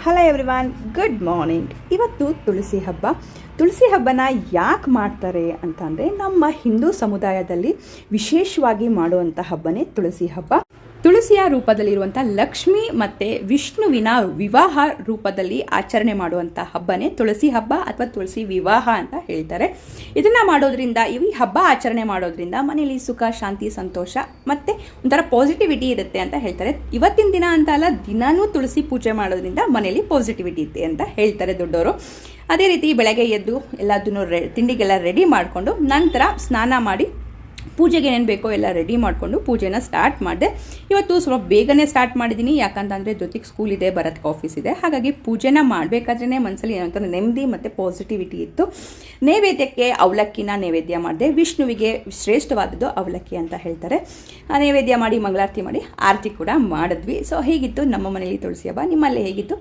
Hello everyone, good morning. ಇವತ್ತು ತುಳಸಿ ಹಬ್ಬ. ತುಳಸಿ ಹಬ್ಬನ ಯಾಕೆ ಮಾಡ್ತಾರೆ ಅಂತಂದರೆ, ನಮ್ಮ ಹಿಂದೂ ಸಮುದಾಯದಲ್ಲಿ ವಿಶೇಷವಾಗಿ ಮಾಡುವಂಥ ಹಬ್ಬನೇ ತುಳಸಿ ಹಬ್ಬ. ತುಳಸಿಯ ರೂಪದಲ್ಲಿರುವಂಥ ಲಕ್ಷ್ಮಿ ಮತ್ತು ವಿಷ್ಣುವಿನ ವಿವಾಹ ರೂಪದಲ್ಲಿ ಆಚರಣೆ ಮಾಡುವಂಥ ಹಬ್ಬನೇ ತುಳಸಿ ಹಬ್ಬ ಅಥವಾ ತುಳಸಿ ವಿವಾಹ ಅಂತ ಹೇಳ್ತಾರೆ. ಇದನ್ನು ಮಾಡೋದ್ರಿಂದ, ಈ ಹಬ್ಬ ಆಚರಣೆ ಮಾಡೋದ್ರಿಂದ ಮನೆಯಲ್ಲಿ ಸುಖ, ಶಾಂತಿ, ಸಂತೋಷ ಮತ್ತು ಒಂಥರ ಪಾಸಿಟಿವಿಟಿ ಇರುತ್ತೆ ಅಂತ ಹೇಳ್ತಾರೆ. ಇವತ್ತಿನ ದಿನ ಅಂತ ಅಲ್ಲ, ದಿನಾನೂ ತುಳಸಿ ಪೂಜೆ ಮಾಡೋದ್ರಿಂದ ಮನೆಯಲ್ಲಿ ಪಾಸಿಟಿವಿಟಿ ಇದೆ ಅಂತ ಹೇಳ್ತಾರೆ ದೊಡ್ಡವರು. ಅದೇ ರೀತಿ ಬೆಳಗ್ಗೆ ಎದ್ದು ಎಲ್ಲದನ್ನು ತಿಂಡಿಗೆಲ್ಲ ರೆಡಿ ಮಾಡಿಕೊಂಡು ನಂತರ ಸ್ನಾನ ಮಾಡಿ ಪೂಜೆಗೆ ಏನೇನು ಬೇಕೋ ಎಲ್ಲ ರೆಡಿ ಮಾಡಿಕೊಂಡು ಪೂಜೆನ ಸ್ಟಾರ್ಟ್ ಮಾಡಿದೆ. ಇವತ್ತು ಸ್ವಲ್ಪ ಬೇಗನೆ ಸ್ಟಾರ್ಟ್ ಮಾಡಿದ್ದೀನಿ, ಯಾಕಂತಂದರೆ ಜೊತೆಗೆ ಸ್ಕೂಲ್ ಇದೆ, ಬರೋದಕ್ಕೆ ಆಫೀಸ್ ಇದೆ. ಹಾಗಾಗಿ ಪೂಜೆನ ಮಾಡಬೇಕಾದ್ರೇ ಮನಸ್ಸಲ್ಲಿ ಏನಂತ ನೆಮ್ಮದಿ ಮತ್ತು ಪಾಸಿಟಿವಿಟಿ ಇತ್ತು. ನೈವೇದ್ಯಕ್ಕೆ ಅವಲಕ್ಕಿನ ನೈವೇದ್ಯ ಮಾಡಿದೆ. ವಿಷ್ಣುವಿಗೆ ಶ್ರೇಷ್ಠವಾದದ್ದು ಅವಲಕ್ಕಿ ಅಂತ ಹೇಳ್ತಾರೆ. ನೈವೇದ್ಯ ಮಾಡಿ ಮಂಗಳಾರತಿ ಮಾಡಿ ಆರತಿ ಕೂಡ ಮಾಡಿದ್ವಿ. ಸೊ ಹೀಗಿತ್ತು ನಮ್ಮ ಮನೆಯಲ್ಲಿ ತುಳಸಿ ಹಬ್ಬ. ನಿಮ್ಮಲ್ಲಿ ಹೇಗಿತ್ತು?